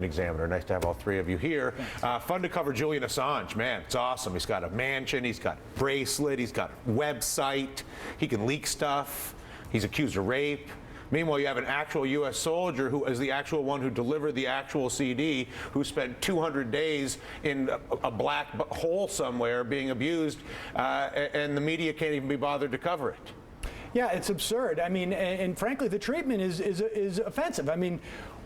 Examiner. Nice to have all three of you here. Fun to cover Julian Assange. Man, it's awesome. He's got a mansion, he's got a bracelet, he's got a website, he can leak stuff, he's accused of rape. Meanwhile, you have an actual U.S. soldier who is the actual one who delivered the actual CD, who spent 200 days in a black hole somewhere being abused, and the media can't even be bothered to cover it. Yeah, it's absurd. I mean, and frankly, the treatment is offensive. I mean,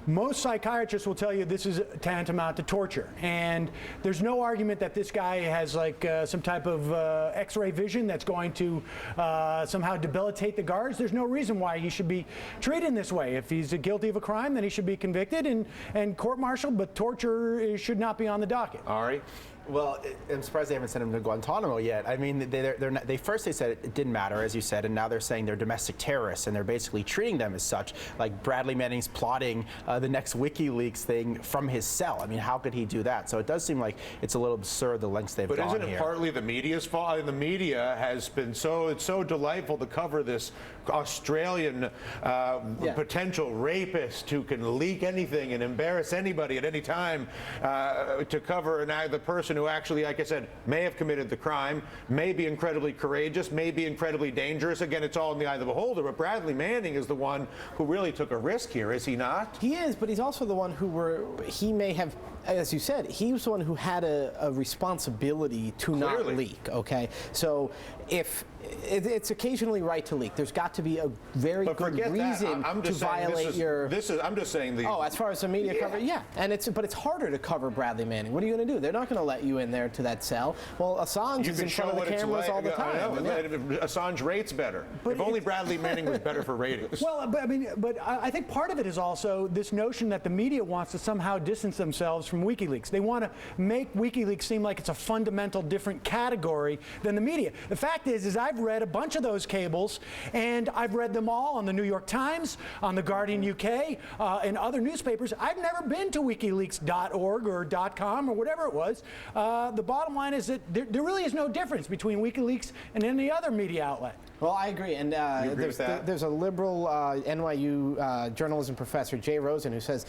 most psychiatrists will tell you this is tantamount to torture, and there's no argument that this guy has like some type of X-ray vision that's going to somehow debilitate the guards. There's no reason why he should be treated in this way. If he's guilty of a crime, then he should be convicted and court-martialed, but torture should not be on the docket. Ari? Well, I'm surprised they haven't sent him to Guantanamo yet. I mean, they first said it didn't matter, as you said, and now they're saying they're domestic terrorists, and they're basically treating them as such. Like Bradley Manning's plotting the next WikiLeaks thing from his cell. I mean, how could he do that? So it does seem like it's a little absurd the lengths they've gone here. But isn't it partly the media's fault? And the media has been it's so delightful to cover this Australian potential rapist who can leak anything and embarrass anybody at any time, to cover the person who actually, like I said, may have committed the crime, may be incredibly courageous, may be incredibly dangerous. Again, it's all in the eye of the beholder, but Bradley Manning is the one who really took a risk here, is he not? He is, but he's also the one he may have, as you said, he was the one who had a responsibility to not leak, okay? So if it's occasionally right to leak, there's got to be a very good reason to violate your... I'm just saying the... Oh, as far as the media coverage, yeah. But it's harder to cover Bradley Manning. What are you going to do? They're not going to let you in there to that cell. Well, Assange is in front of the cameras all the time. I know. Assange rates better. If only Bradley Manning was better for ratings. Well, but I think part of it is also this notion that the media wants to somehow distance themselves from WikiLeaks. They want to make WikiLeaks seem like it's a fundamental different category than the media. The fact is I've read a bunch of those cables, and I've read them all on the New York Times, on the Guardian UK, and other newspapers. I've never been to WikiLeaks.org or .com or whatever it was. The bottom line is that there really is no difference between WikiLeaks and any other media outlet. Well, I agree, and there's a liberal NYU journalism professor, Jay Rosen, who says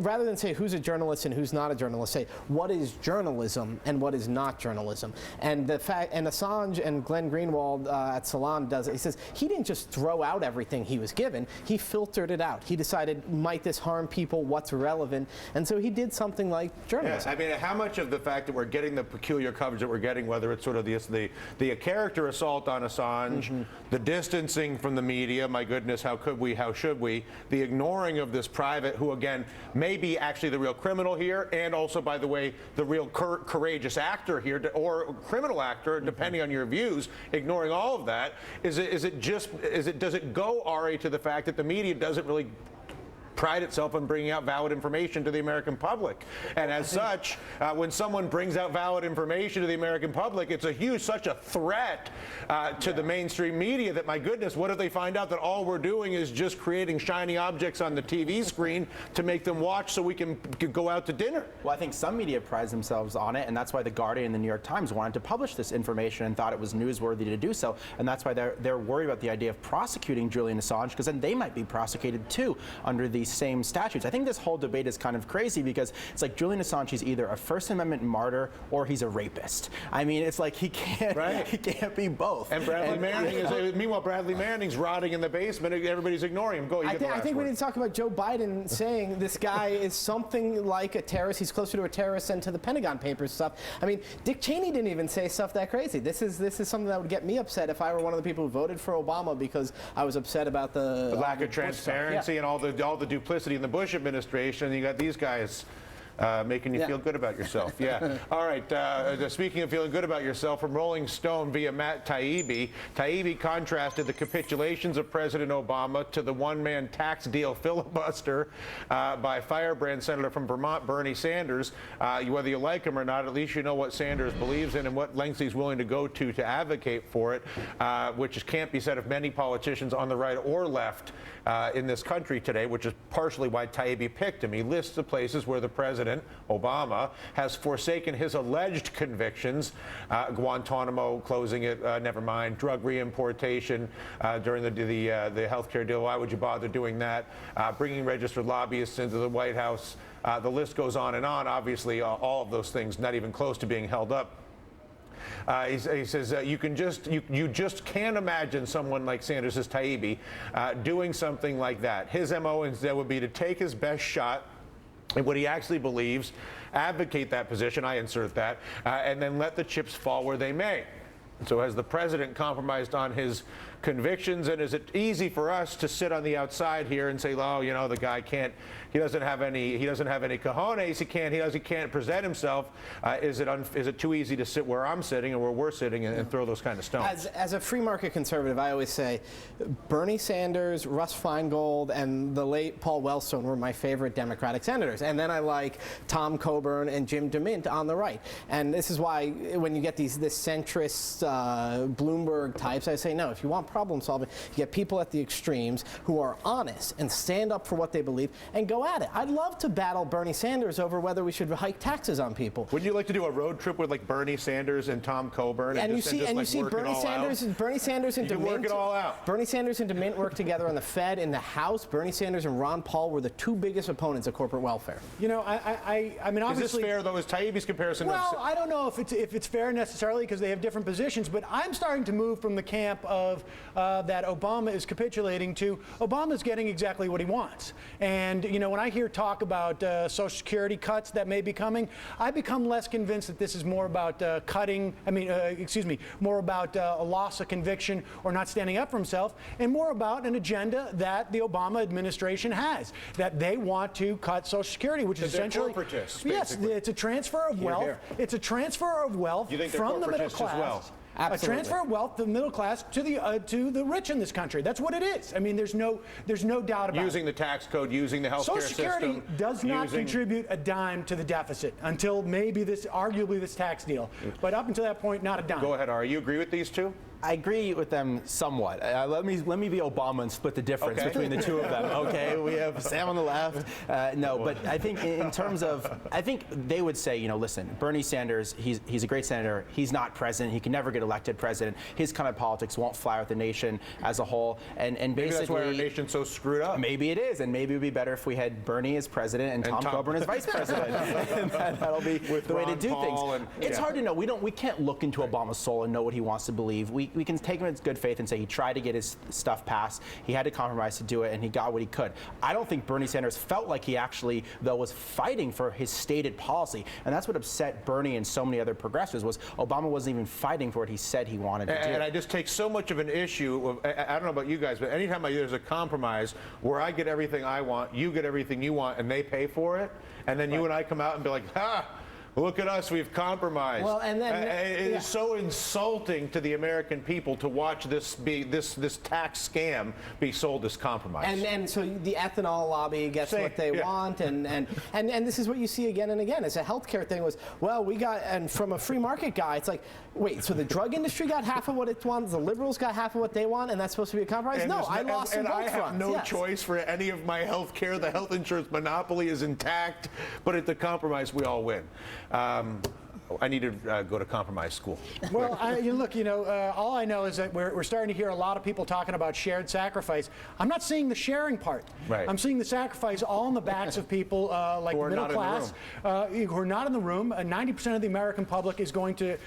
rather than say who's a journalist and who's not a journalist, say what is journalism and what is not journalism. And Assange and Glenn Greenwald at Salon does it. He says he didn't just throw out everything he was given; he filtered it out. He decided, might this harm people? What's relevant? And so he did something like journalism. Yes, I mean, how much of the fact that we're getting the peculiar coverage that we're getting, whether it's sort of the character assault on Assange, the distancing from the media, my goodness, how could we, how should we, the ignoring of this private who, again, may be actually the real criminal here, and also, by the way, the real courageous actor here, or criminal actor, depending on your views, ignoring all of that, does it go, Ari, to the fact that the media doesn't really pride itself on bringing out valid information to the American public, and as such, when someone brings out valid information to the American public, it's such a threat to the mainstream media that, my goodness, what if they find out that all we're doing is just creating shiny objects on the TV screen to make them watch so we can go out to dinner? Well, I think some media pride themselves on it, and that's why the Guardian and the New York Times wanted to publish this information and thought it was newsworthy to do so, and that's why they're worried about the idea of prosecuting Julian Assange, because then they might be prosecuted too under these same statutes. I think this whole debate is kind of crazy because it's like Julian Assange is either a First Amendment martyr or he's a rapist. I mean, it's like he can't be both. And Bradley Manning meanwhile, Bradley Manning's rotting in the basement. Everybody's ignoring him. Go. I think we need to talk about Joe Biden saying this guy is something like a terrorist. He's closer to a terrorist than to the Pentagon Papers stuff. I mean, Dick Cheney didn't even say stuff that crazy. This is something that would get me upset if I were one of the people who voted for Obama because I was upset about the lack of transparency and all the duplicity in the Bush administration, and you got these guys making you feel good about yourself. Yeah. All right. Speaking of feeling good about yourself, from Rolling Stone via Matt Taibbi. Taibbi contrasted the capitulations of President Obama to the one-man tax deal filibuster by firebrand Senator from Vermont, Bernie Sanders. Whether you like him or not, at least you know what Sanders believes in and what lengths he's willing to go to advocate for it, which can't be said of many politicians on the right or left in this country today, which is partially why Taibbi picked him. He lists the places where the president president, Obama, has forsaken his alleged convictions, Guantanamo, closing it, never mind, drug reimportation during the health care deal. Why would you bother doing that? Bringing registered lobbyists into the White House. The list goes on and on. Obviously, all of those things not even close to being held up. He says you just can't imagine someone like Sanders' Taibbi doing something like that. His MO instead would be to take his best shot at what he actually believes, advocate that position, I insert that, and then let the chips fall where they may. So has the president compromised on his convictions, and is it easy for us to sit on the outside here and say, oh, you know, the guy can't, he doesn't have any cojones, he can't present himself? Is it too easy to sit where I'm sitting or where we're sitting and throw those kind of stones? As a free market conservative, I always say Bernie Sanders, Russ Feingold, and the late Paul Wellstone were my favorite Democratic senators. And then I like Tom Coburn and Jim DeMint on the right. And this is why when you get this centrist Bloomberg types, I say, no, if you want problem solving, you get people at the extremes who are honest and stand up for what they believe and go at it. I'd love to battle Bernie Sanders over whether we should hike taxes on people. Wouldn't you like to do a road trip with like Bernie Sanders and Tom Coburn? And you see Bernie Sanders and DeMint work it all out. Bernie Sanders and DeMint work together on the Fed, in the House. Bernie Sanders and Ron Paul were the two biggest opponents of corporate welfare. You know, I mean, obviously. Is this fair though? Is Taibbi's comparison? Well, I don't know if it's fair necessarily because they have different positions, but I'm starting to move from the camp of that Obama is capitulating to Obama's getting exactly what he wants. And you know, when I hear talk about Social Security cuts that may be coming, I become less convinced that this is more about more about a loss of conviction or not standing up for himself, and more about an agenda that the Obama administration has, that they want to cut Social Security, which is essentially corporatists, yes, it's a transfer of wealth. It's a transfer of wealth from the middle class. As well? Absolutely. A transfer of wealth from the middle class to the rich in this country. That's what it is. I mean, there's no doubt about it. Using the tax code, using the health care system. Social Security does not contribute a dime to the deficit until maybe arguably this tax deal. But up until that point, not a dime. Go ahead, Ari. You agree with these two? I agree with them somewhat. Let me be Obama and split the difference between the two of them. Okay, we have Sam on the left. No, but I think in terms of, I think they would say, you know, listen, Bernie Sanders, he's a great senator. He's not president. He can never get elected president. His kind of politics won't fly with the nation as a whole. And maybe basically, that's why our nation's so screwed up. Maybe it is, and maybe it would be better if we had Bernie as president and Tom Coburn as vice president. And that'll be the way to do things. It's hard to know. We can't look into Obama's soul and know what he wants to believe. We can take him in good faith and say he tried to get his stuff passed. He had to compromise to do it, and he got what he could. I don't think Bernie Sanders felt like he actually, though, was fighting for his stated policy, and that's what upset Bernie and so many other progressives was Obama wasn't even fighting for what he said he wanted to do. And I just take so much of an issue. I don't know about you guys, but anytime there's a compromise where I get everything I want, you get everything you want, and they pay for it, and then you and I come out and be like, ha! Look at us, we've compromised. Well, and then it is so insulting to the American people to watch this tax scam be sold as compromise. And so the ethanol lobby gets what they want, and this is what you see again and again. It's a healthcare thing was, well, we got, and from a free market guy, it's like, wait, so the drug industry got half of what it wants, the liberals got half of what they want, and that's supposed to be a compromise? And no, I lost in both fronts. And I have no choice for any of my health care. The health insurance monopoly is intact, but at the compromise, we all win. I need to go to compromise school. Well, all I know is that we're starting to hear a lot of people talking about shared sacrifice. I'm not seeing the sharing part. Right. I'm seeing the sacrifice all on the backs of people like who are middle not class, who are not in the room. 90% of the American public is going to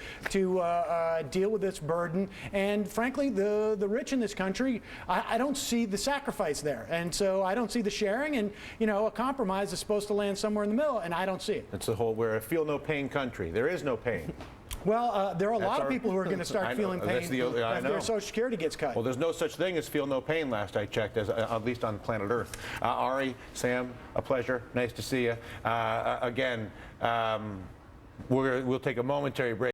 deal with this burden, and frankly, the rich in this country, I don't see the sacrifice there, and so I don't see the sharing. And a compromise is supposed to land somewhere in the middle, and I don't see it. It's the whole we're a feel no pain country. There is no pain. Well, there are a lot of people who are going to start feeling pain if their Social Security gets cut. Well, there's no such thing as feel no pain, last I checked, at least on planet Earth. Ari, Sam, a pleasure. Nice to see you. Again, we'll take a momentary break.